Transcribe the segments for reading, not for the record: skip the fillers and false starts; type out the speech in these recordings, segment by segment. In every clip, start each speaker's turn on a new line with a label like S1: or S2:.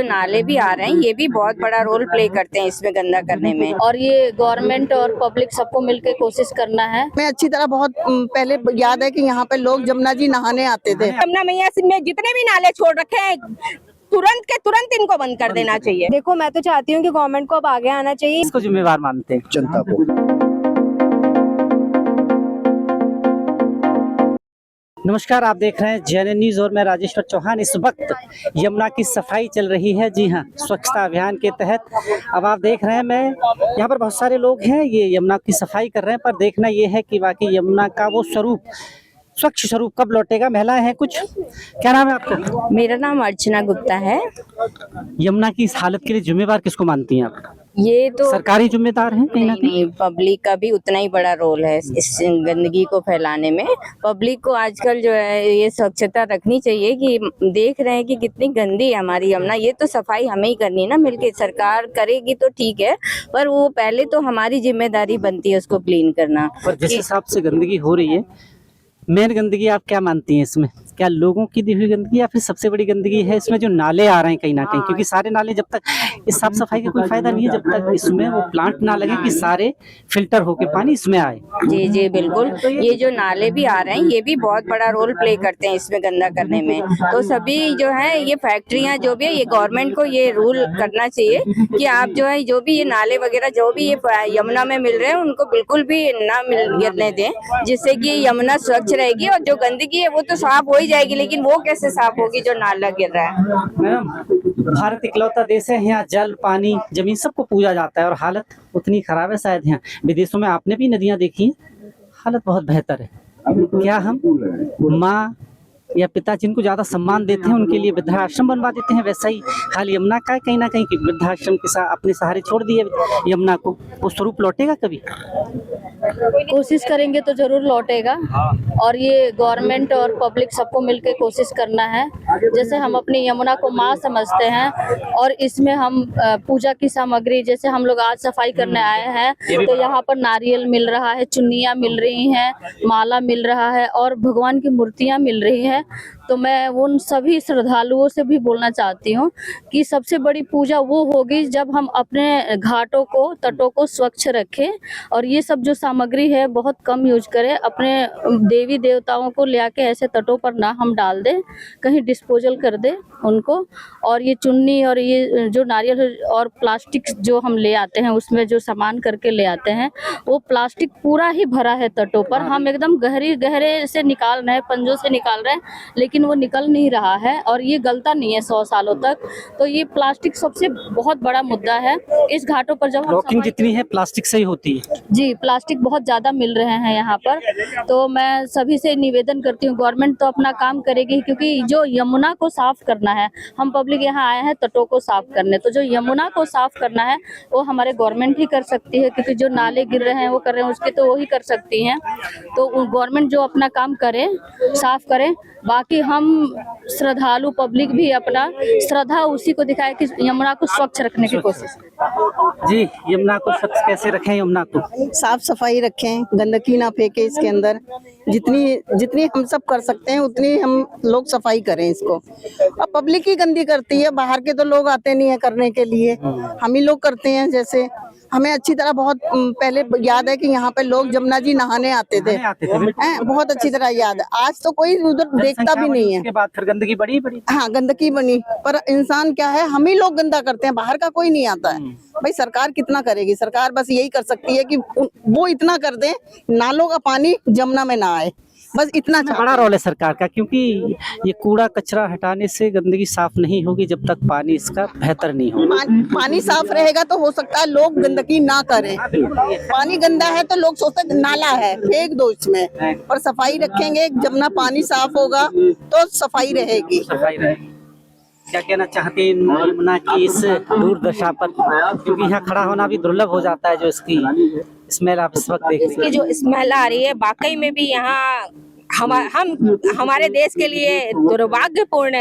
S1: नाले भी आ रहे हैं, ये भी बहुत बड़ा रोल प्ले करते हैं इसमें गंदा करने में।
S2: और ये गवर्नमेंट और पब्लिक सबको मिलकर कोशिश करना है।
S3: मैं अच्छी तरह बहुत पहले याद है कि यहाँ पे लोग जमुना जी नहाने आते थे।
S1: यमुना मैया में जितने भी नाले छोड़ रखे हैं तुरंत के तुरंत इनको बंद कर देना चाहिए।
S4: देखो, मैं तो चाहती हूँ कि गवर्नमेंट को अब आगे आना चाहिए।
S5: इसको जिम्मेवार मानते हैं
S6: जनता को।
S5: नमस्कार, आप देख रहे हैं जेएनएन न्यूज और मैं राजेश्वर चौहान। इस वक्त यमुना की सफाई चल रही है। जी हां, स्वच्छता अभियान के तहत अब आप देख रहे हैं मैं यहाँ पर बहुत सारे लोग हैं, ये यमुना की सफाई कर रहे हैं। पर देखना ये है कि वाकई यमुना का वो स्वरूप, स्वच्छ स्वरूप कब लौटेगा। महिलाएं हैं कुछ, क्या नाम है आपका?
S1: मेरा नाम अर्चना गुप्ता है।
S5: यमुना की इस हालत के लिए जिम्मेवार किसको मानती हैं आप?
S1: ये तो
S5: सरकारी जिम्मेदार हैं कहीं ना कहीं?
S1: नहीं, पब्लिक का भी उतना ही बड़ा रोल है इस गंदगी को फैलाने में। पब्लिक को आजकल जो है ये स्वच्छता रखनी चाहिए कि देख रहे हैं कि कितनी गंदी है हमारी यमुना। ये तो सफाई हमें ही करनी है ना, मिलके। सरकार करेगी तो ठीक है, पर वो पहले तो हमारी जिम्मेदारी बनती है उसको क्लीन करना।
S5: पर जिस हिसाब से गंदगी हो रही है, मेन गंदगी आप क्या मानती हैं इसमें? क्या लोगों की दी हुई गंदगी या फिर सबसे बड़ी गंदगी है इसमें जो नाले आ रहे हैं कहीं ना कहीं? क्योंकि सारे नाले, जब तक इस साफ सफाई का कोई फायदा नहीं है जब तक इसमें वो प्लांट ना लगे कि सारे फिल्टर होके पानी इसमें आए।
S1: जी जी बिल्कुल। ये जो नाले भी आ रहे हैं, ये भी बहुत बड़ा रोल प्ले करते हैं इसमें गंदा करने में। तो सभी जो है ये फैक्ट्रियां जो भी है, ये गवर्नमेंट को ये रूल करना चाहिए कि आप जो है जो भी ये नाले वगैरह जो भी ये यमुना में मिल रहे हैं उनको बिल्कुल भी ना गिरने दें, जिससे कि यमुना स्वच्छ रहेगी। और जो गंदगी है वो तो साफ हो ही जाएगी, लेकिन वो कैसे साफ होगी जो नाला गिर रहा है।
S5: मैडम, भारत इकलौता देश है, यहाँ जल, पानी, जमीन सबको पूजा जाता है और हालत उतनी खराब है शायद यहाँ। विदेशों में आपने भी नदियाँ देखी हैं, हालत बहुत बेहतर है। क्या हम माँ या पिता जिनको ज्यादा सम्मान देते हैं उनके लिए वृद्धाश्रम बनवा देते हैं, वैसा ही हाल यमुना का कहीं ना कहीं वृद्धाश्रम के साथ अपने सहारे छोड़ दिए यमुना को। वो स्वरूप लौटेगा कभी?
S2: कोशिश करेंगे तो जरूर लौटेगा। और ये गवर्नमेंट और पब्लिक सबको मिलकर कोशिश करना है। जैसे हम अपनी यमुना को माँ समझते हैं और इसमें हम पूजा की सामग्री, जैसे हम लोग आज सफाई करने आए हैं तो यहाँ पर नारियल मिल रहा है, चुन्नियाँ मिल रही हैं, माला मिल रहा है और भगवान की मूर्तियाँ मिल रही हैं। तो मैं उन सभी श्रद्धालुओं से भी बोलना चाहती हूँ कि सबसे बड़ी पूजा वो होगी जब हम अपने घाटों को, तटों को स्वच्छ रखें और ये सब जो सामग्री है बहुत कम यूज करें। अपने देवी देवताओं को ले आके ऐसे तटों पर ना हम डाल दें, कहीं डिस्पोजल कर दें उनको। और ये चुन्नी और ये जो नारियल और प्लास्टिक जो हम ले आते हैं, उसमें जो सामान करके ले आते हैं, वो प्लास्टिक पूरा ही भरा है तटों पर। हम एकदम गहरे से निकाल रहे हैं, पंजों से निकाल रहे हैं, लेकिन वो निकल नहीं रहा है और ये गलता नहीं है 100 सालों तक। तो ये प्लास्टिक सबसे बहुत बड़ा मुद्दा है इस घाटों पर। जब
S5: ब्लॉकिंग जितनी है प्लास्टिक से ही होती है।
S2: जी, प्लास्टिक बहुत ज्यादा मिल रहे हैं यहाँ पर। तो मैं सभी से निवेदन करती हूँ, गवर्नमेंट तो अपना काम करेगी क्योंकि जो यमुना को साफ करना है, हम पब्लिक यहाँ आए हैं तटों को साफ करने, तो जो यमुना को साफ करना है वो हमारे गवर्नमेंट ही कर सकती है। क्योंकि जो नाले गिर रहे हैं वो कर रहे हैं, उसके तो वो ही कर सकती हैं। तो गवर्नमेंट जो अपना काम करे, साफ करे। बाकी हम श्रद्धालु पब्लिक भी अपना श्रद्धा उसी को दिखाए कि यमुना को स्वच्छ रखने की कोशिश करें।
S5: जी, यमुना को स्वच्छ कैसे रखें? यमुना को
S3: साफ सफाई रखें, गंदगी ना फेंके इसके अंदर। जितनी हम सब कर सकते हैं उतनी हम लोग सफाई करें इसको। अब पब्लिक ही गंदी करती है, बाहर के तो लोग आते नहीं है करने के लिए, हम ही लोग करते हैं। जैसे हमें अच्छी तरह बहुत पहले याद है कि यहाँ पे लोग जमुना जी नहाने आते थे। बहुत अच्छी तरह याद है। आज तो कोई उधर देखता भी नहीं है।
S5: उसके बाद फिर गंदगी बढ़ी।
S3: हाँ, गंदगी बनी, पर इंसान क्या है, हम ही लोग गंदा करते हैं, बाहर का कोई नहीं आता है। भाई सरकार कितना करेगी? सरकार बस यही कर सकती है कि वो इतना कर दे, नालों का पानी जमुना में ना आए, बस इतना।
S5: बड़ा रोल है सरकार का, क्योंकि ये कूड़ा कचरा हटाने से गंदगी साफ नहीं होगी जब तक पानी इसका बेहतर नहीं होगा।
S3: पानी साफ रहेगा तो हो सकता है लोग गंदगी ना करें। पानी गंदा है तो लोग सोचते हैं नाला है, फेंक दो इसमें। पर सफाई रखेंगे, जमुना पानी साफ होगा तो सफाई रहेगी।
S5: क्या कहना चाहते हैं यमुना की इस दुर्दशा पर? क्योंकि यहाँ खड़ा होना भी दुर्लभ हो जाता है, जो इसकी स्मेल आप इस वक्त देख रही हैं।
S1: इसकी जो स्मेल आ रही है, वाकई में भी यहाँ
S6: हम हमारे देश के लिए दुर्भाग्यपूर्ण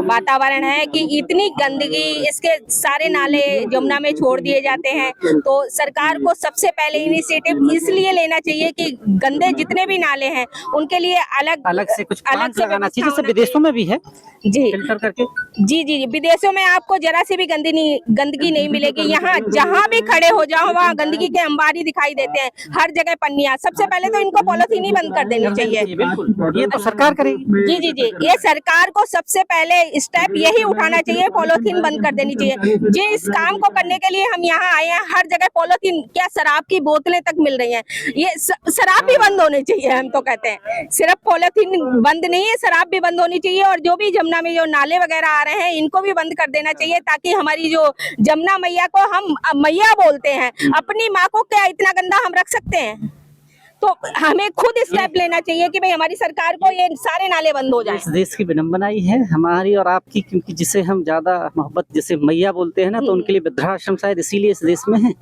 S6: वातावरण है कि इतनी गंदगी, इसके सारे नाले यमुना में छोड़ दिए जाते हैं। तो सरकार को सबसे पहले इनिशिएटिव इसलिए लेना चाहिए कि गंदे जितने भी नाले हैं उनके लिए अलग
S5: से कुछ प्लांट लगाना चाहिए, जैसे
S6: व्यवस्था
S5: विदेशों में भी है,
S6: जी
S5: फिल्टर करके।
S6: जी विदेशों में आपको जरा सी भी गंदगी नहीं मिलेगी। यहाँ जहाँ भी खड़े हो जाओ वहाँ गंदगी के अंबारी दिखाई देते हैं, हर जगह पन्नियां। सबसे पहले तो इनको पॉलिथीन ही बंद कर देनी चाहिए।
S5: बिल्कुल, ये तो सरकार करेगी।
S6: जी ये सरकार को सबसे पहले स्टेप यही उठाना चाहिए, पॉलिथीन बंद कर देनी चाहिए। जी इस काम को करने के लिए हम यहाँ आए हैं। हर जगह पॉलिथीन, क्या शराब की बोतलें तक मिल रही हैं, ये शराब भी बंद होनी चाहिए। हम तो कहते हैं सिर्फ पॉलिथीन बंद नहीं है, शराब भी बंद होनी चाहिए। और जो भी जमुना में जो नाले वगैरह आ रहे हैं इनको भी बंद कर देना चाहिए, ताकि हमारी जो जमुना मैया को हम मैया बोलते हैं, अपनी माँ को क्या इतना गंदा हम रख सकते हैं? तो हमें खुद स्टेप लेना चाहिए कि भाई हमारी सरकार को ये सारे नाले बंद हो जाएं।
S5: इस देश की विडंबना ही है हमारी और आपकी, क्योंकि जिसे हम ज्यादा मोहब्बत जैसे मैया बोलते हैं ना, तो उनके लिए वृद्धाश्रम शायद इसीलिए इस देश में है।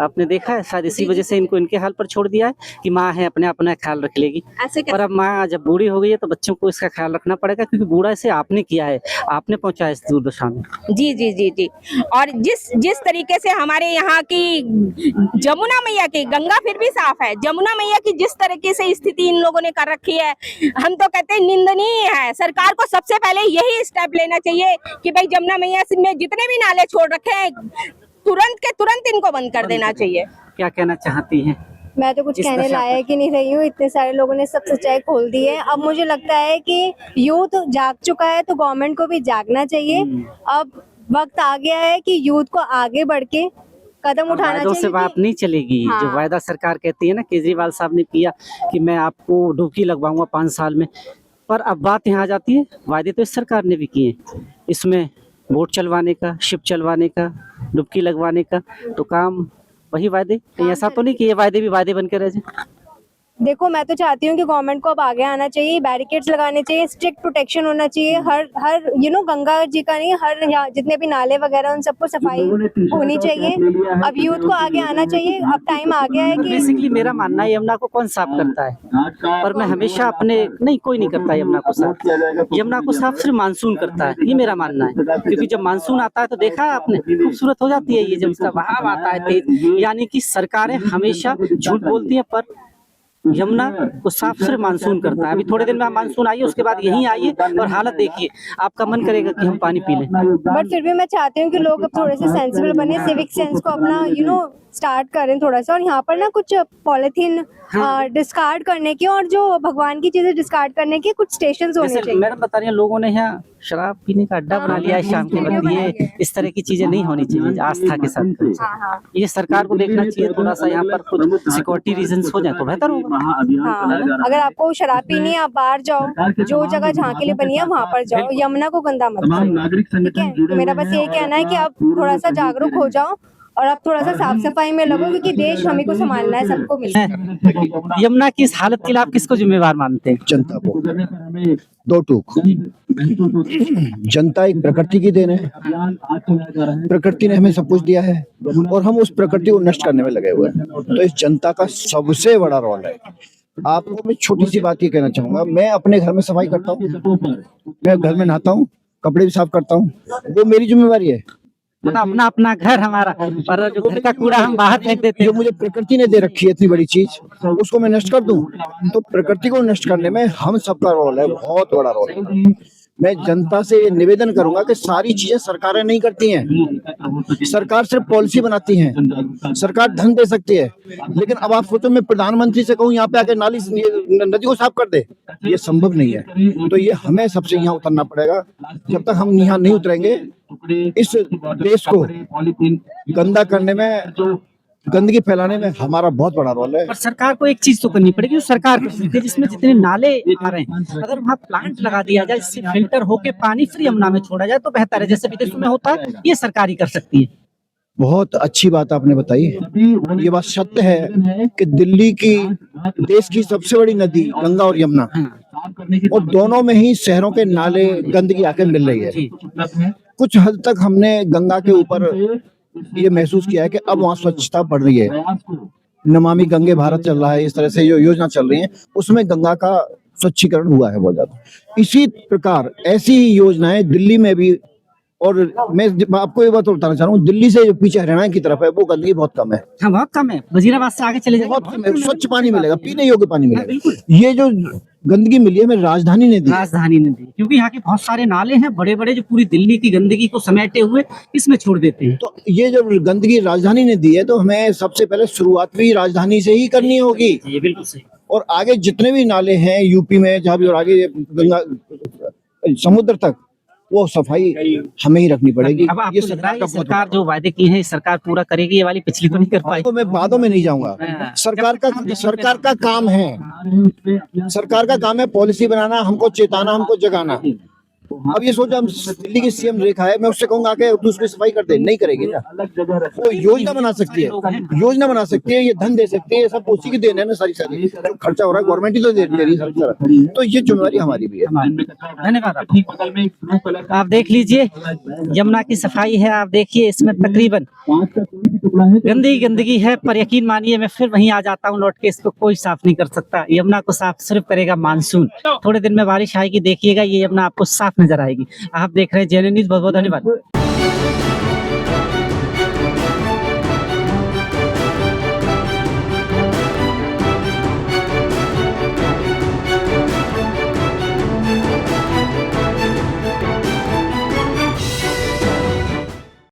S5: आपने देखा है, शायद इसी वजह से इनको इनके हाल पर छोड़ दिया है कि माँ है, अपने अपना ख्याल रख लेगी। पर अब माँ जब बूढ़ी हो गई है तो बच्चों को इसका ख्याल रखना पड़ेगा, क्योंकि बूढ़ा से आपने किया है, आपने पहुंचाया इस दुर्दशा में।
S6: जी और जिस तरीके से हमारे यहाँ की जमुना मैया की, गंगा फिर भी साफ है, जमुना मैया की जिस तरीके से स्थिति इन लोगों ने कर रखी है, हम तो कहते हैं निंदनीय है। सरकार को सबसे पहले यही स्टेप लेना चाहिए कि भाई जमुना मैया में जितने भी नाले छोड़ रखे हैं तुरंत के तुरंत इनको बंद कर देना चाहिए।
S5: क्या कहना चाहती हैं?
S4: मैं तो कुछ कहने लायक ही नहीं रही हूँ, इतने सारे लोगों ने सब सच्चाई खोल दी है। अब मुझे लगता है कि यूथ जाग चुका है, तो गवर्नमेंट को भी जागना चाहिए। अब वक्त आ गया है कि यूथ को आगे बढ़ के कदम उठाना
S5: वायदों
S4: चाहिए।
S5: से बात नहीं चलेगी।
S4: हाँ।
S5: जो वायदा सरकार कहती है ना, केजरीवाल साहब ने किया कि मैं आपको डुबकी लगवाऊंगा 5 साल में, पर अब बात यहाँ आ जाती है, वायदे तो इस सरकार ने भी किए, इसमें बोट चलवाने का, शिप चलवाने का, डुबकी लगवाने का, तो काम वही वायदे। कहीं ऐसा तो नहीं कि ये वायदे भी वायदे बन के रह जाए।
S4: देखो, मैं तो चाहती हूँ कि गवर्नमेंट को अब आगे आना चाहिए, बैरिकेड्स लगाने चाहिए, स्ट्रिक्ट प्रोटेक्शन होना चाहिए। हर गंगा जी का नहीं, हर जितने भी नाले वगैरह उन सबको सफाई होनी चाहिए। अब यूथ को आगे आना चाहिए। अब टाइम आ गया है कि
S5: बेसिकली मेरा मानना है, यमुना को कौन साफ करता है? पर मैं हमेशा अपने नहीं, कोई नहीं करता यमुना को साफ। यमुना को साफ सिर्फ मानसून करता है, ये मेरा मानना है। क्योंकि जब मानसून आता है तो देखा है आपने, खूबसूरत हो जाती है ये, जब उसका बहाव आता है तेज। यानी कि सरकारें हमेशा झूठ बोलती हैं, पर यमुना को साफ सिर्फ मानसून करता है। अभी थोड़े दिन में मानसून आइए, उसके बाद यहीं आइए और हालत देखिए, आपका मन करेगा कि हम पानी पी लें।
S4: बट फिर भी मैं चाहती हूँ कि लोग अब थोड़े से सेंसिबल बने, सिविक सेंस को अपना स्टार्ट करें थोड़ा सा। और यहाँ पर ना कुछ पॉलिथीन डिस्कार्ड करने की और जो भगवान की चीजें डिस्कार्ड करने की कुछ स्टेशंस होने
S5: जैसे
S4: चाहिए।
S5: मैडम बता रही हैं, लोगों ने यहाँ शराब पीने का अड्डा बना लिया है शाम के वक्त। ये इस तरह की चीजें नहीं होनी चाहिए, आस्था के साथ। ये सरकार को देखना चाहिए, थोड़ा सा यहाँ पर कुछ सिक्योरिटी रीजंस हो जाए तो बेहतर होगा।
S4: हाँ, अगर आपको शराब पीनी है, आप बाहर जाओ, जो जगह जहाँ के लिए बनी है वहाँ पर जाओ, यमुना को गंदा मत करो, ठीक है? तो मेरा बस यही कहना है कि आप थोड़ा सा जागरूक हो जाओ और आप थोड़ा सा साफ सफाई में लगो, क्योंकि देश हमें को संभालना है, सबको मिलकर।
S5: यमुना की इस हालत के लिए आप किसको जिम्मेवार मानते हैं?
S7: जनता को। दो टूक, जनता एक प्रकृति की देन है, प्रकृति ने हमें सब कुछ दिया है और हम उस प्रकृति को नष्ट करने में लगे हुए हैं। तो इस जनता का सबसे बड़ा रोल है। आपको मैं छोटी सी बात ये कहना चाहूंगा, मैं अपने घर में सफाई करता हूँ, मैं घर में नहाता हूँ, कपड़े भी साफ करता हूँ, वो मेरी जिम्मेवारी है।
S5: अपना अपना घर हमारा, और जो घर का कूड़ा हम बाहर फेंक देते
S7: जो मुझे प्रकृति ने दे रखी है इतनी बड़ी चीज, उसको मैं नष्ट कर दूं, तो प्रकृति को नष्ट करने में हम सबका रोल है, बहुत बड़ा रोल है। मैं जनता से निवेदन करूंगा कि सारी चीजें सरकारें नहीं करती हैं, सरकार सिर्फ पॉलिसी बनाती है, सरकार धन दे सकती है। लेकिन अब आप सोचो, मैं प्रधानमंत्री से कहूँ यहाँ पे आके नाली नदी को साफ कर दे, ये संभव नहीं है। तो ये हमें सबसे यहाँ उतरना पड़ेगा। जब तक हम यहाँ नहीं उतरेंगे, इस देश को गंदा करने में, गंदगी फैलाने में हमारा बहुत बड़ा रोल है।
S5: पर सरकार को एक चीज तो करनी पड़ेगी, जो सरकार कर सकती है, जिसमें जितने नाले आ रहे हैं, अगर वहाँ प्लांट लगा दिया जाए, इससे फिल्टर होके पानी फिर यमुना में छोड़ा जाए तो बेहतर है, जैसे विदेशों में होता है। ये सरकार ही कर सकती है।
S7: बहुत अच्छी बात आपने बताई। ये बात सत्य है कि दिल्ली की, देश की सबसे बड़ी नदी गंगा और यमुना, और दोनों में ही शहरों के नाले गंदगी आकर मिल रही है। कुछ हद तक हमने गंगा के ऊपर ये महसूस किया है कि अब वहाँ स्वच्छता बढ़ रही है। नमामि गंगे भारत चल रहा है, इस तरह से जो योजना चल रही है, उसमें गंगा का स्वच्छीकरण हुआ है बहुत ज्यादा। इसी प्रकार ऐसी ही योजनाएं दिल्ली में भी, और मैं आपको ये बात बताना चाह रहा हूँ, दिल्ली से जो पीछे हरियाणा की तरफ है वो गंदगी बहुत कम है,
S5: हाँ बहुत कम है। वजीराबाद से आगे चले जाए
S7: बहुत कम है। स्वच्छ पानी मिलेगा, पीने योग्य पानी मिलेगा। ये जो गंदगी मिली है मेरी राजधानी ने दी,
S5: राजधानी ने दी, क्योंकि यहाँ के बहुत सारे नाले हैं बड़े बड़े जो पूरी दिल्ली की गंदगी को समेटे हुए इसमें छोड़ देते हैं।
S7: तो ये जो गंदगी राजधानी ने दी है तो हमें सबसे पहले शुरुआत भी राजधानी से ही करनी होगी।
S5: ये बिल्कुल सही।
S7: और आगे जितने भी नाले हैं यूपी में जहाँ भी, और आगे गंगा समुद्र तक, वो सफाई हमें ही रखनी पड़ेगी।
S5: अब आपको
S7: ये
S5: लग रहा है
S7: का
S5: ये सरकार जो वादे की है सरकार पूरा करेगी, ये वाली पिछली तो नहीं कर पाई।
S7: तो मैं बातों में नहीं जाऊंगा। सरकार का काम है, सरकार का काम है पॉलिसी बनाना, हमको चेताना, हमको जगाना। अब ये सोचा हम दिल्ली की सीएम रेखा है, मैं उससे कहूंगा कि तू उसकी सफाई कर दे, नहीं करेगी ना। वो योजना बना सकती है, योजना बना सकती है, ये धन दे सकती है, सब उसी की देन है ना। सारी जो खर्चा हो रहा है गवर्नमेंट ही तो दे रही है सारी, तो ये जिम्मेवारी हमारी भी है।
S5: धन्यवाद आपको। आप देख लीजिए यमुना की सफाई है, आप देखिए इसमें तकरीबन गंदगी है, पर यकीन मानिए मैं फिर वहीं आ जाता हूँ लौट के, इसको कोई साफ नहीं कर सकता। यमुना को साफ सिर्फ करेगा मानसून। थोड़े दिन में बारिश आएगी, देखिएगा ये यमुना आपको साफ नजर आएगी। आप देख रहे हैं JN न्यूज़, बहुत बहुत धन्यवाद।